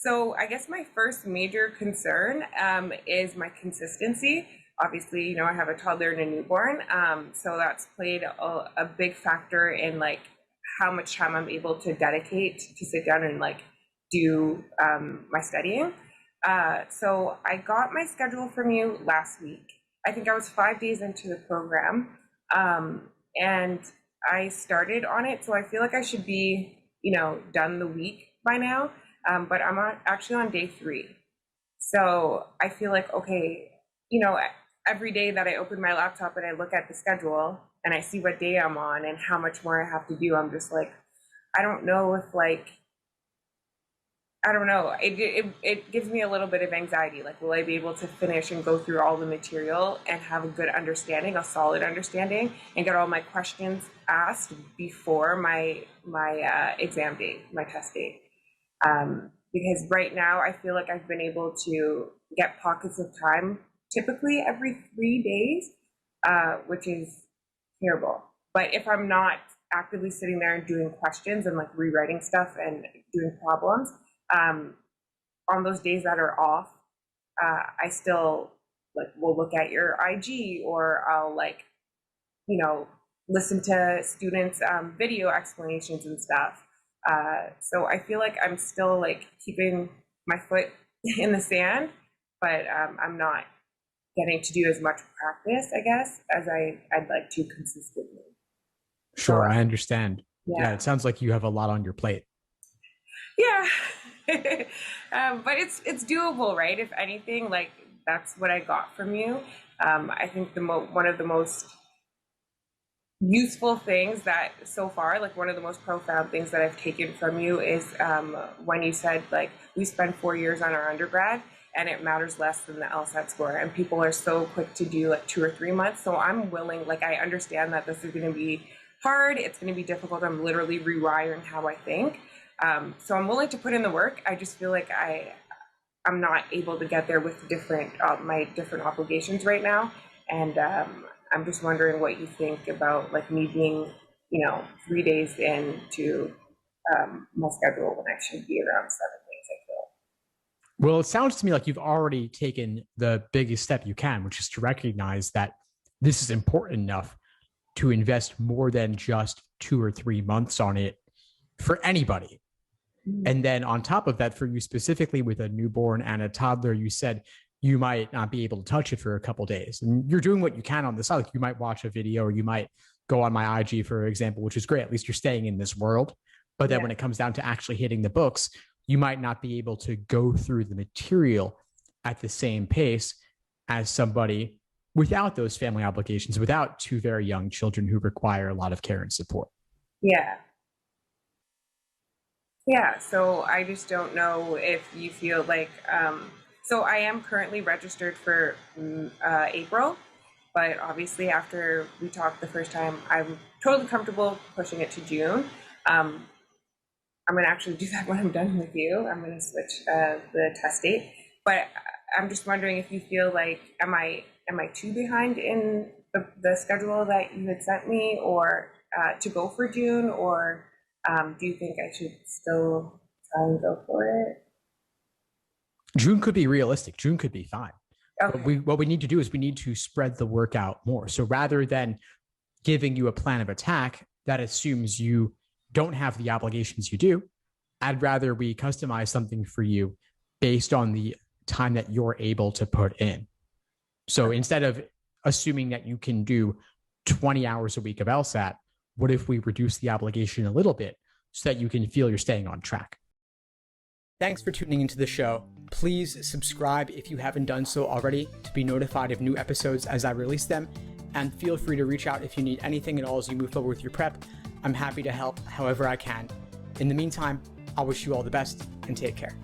So I guess my first major concern is my consistency. Obviously, I have a toddler and a newborn, so that's played a big factor in like how much time I'm able to dedicate to sit down and like do my studying. So I got my schedule from you last week. I think I was 5 days into the program, and I started on it. So I feel like I should be, done the week by now. But I'm actually on day 3. So I feel like, okay, every day that I open my laptop and I look at the schedule and I see what day I'm on and how much more I have to do, I'm just like, I don't know if I don't know. It gives me a little bit of anxiety. Like, will I be able to finish and go through all the material and have a good understanding, a solid understanding, and get all my questions asked before my exam date, my test date? Because right now I feel like I've been able to get pockets of time, typically every 3 days, which is terrible. But if I'm not actively sitting there and doing questions and like rewriting stuff and doing problems, on those days that are off, I still like will look at your IG, or I'll like, listen to students' video explanations and stuff. So I feel like I'm still like keeping my foot in the sand, but I'm not getting to do as much practice, I guess, as I'd like to consistently. Sure, I understand. Yeah, It sounds like you have a lot on your plate. yeah. But it's doable, right? If anything, like that's what I got from you. I think one of the most useful things that so far, like one of the most profound things that I've taken from you is when you said like we spend 4 years on our undergrad and it matters less than the LSAT score, and people are so quick to do like 2 or 3 months. So I'm willing, like I understand that this is going to be hard, it's going to be difficult. I'm literally rewiring how I think. So I'm willing to put in the work. I just feel like I'm not able to get there with my different obligations right now, and I'm just wondering what you think about like me being, 3 days into my schedule when I should be around 7 days, I feel. Well, it sounds to me like you've already taken the biggest step you can, which is to recognize that this is important enough to invest more than just 2 or 3 months on it for anybody. And then on top of that, for you specifically with a newborn and a toddler, you said you might not be able to touch it for a couple of days. And you're doing what you can on the side. Like you might watch a video, or you might go on my IG, for example, which is great. At least you're staying in this world. But then when it comes down to actually hitting the books, you might not be able to go through the material at the same pace as somebody without those family obligations, without 2 very young children who require a lot of care and support. Yeah. Yeah, so I just don't know if you feel like, so I am currently registered for April, but obviously after we talked the first time, I'm totally comfortable pushing it to June. I'm going to actually do that when I'm done with you. I'm going to switch the test date, but I'm just wondering if you feel like, am I too behind in the schedule that you had sent me, or to go for June, or do you think I should still try and go for it? June could be realistic. June could be fine. Okay. What we need to do is we need to spread the work out more. So rather than giving you a plan of attack that assumes you don't have the obligations you do, I'd rather we customize something for you based on the time that you're able to put in. So instead of assuming that you can do 20 hours a week of LSAT, what if we reduce the obligation a little bit so that you can feel you're staying on track? Thanks for tuning into the show. Please subscribe if you haven't done so already to be notified of new episodes as I release them. And feel free to reach out if you need anything at all as you move forward with your prep. I'm happy to help however I can. In the meantime, I'll wish you all the best and take care.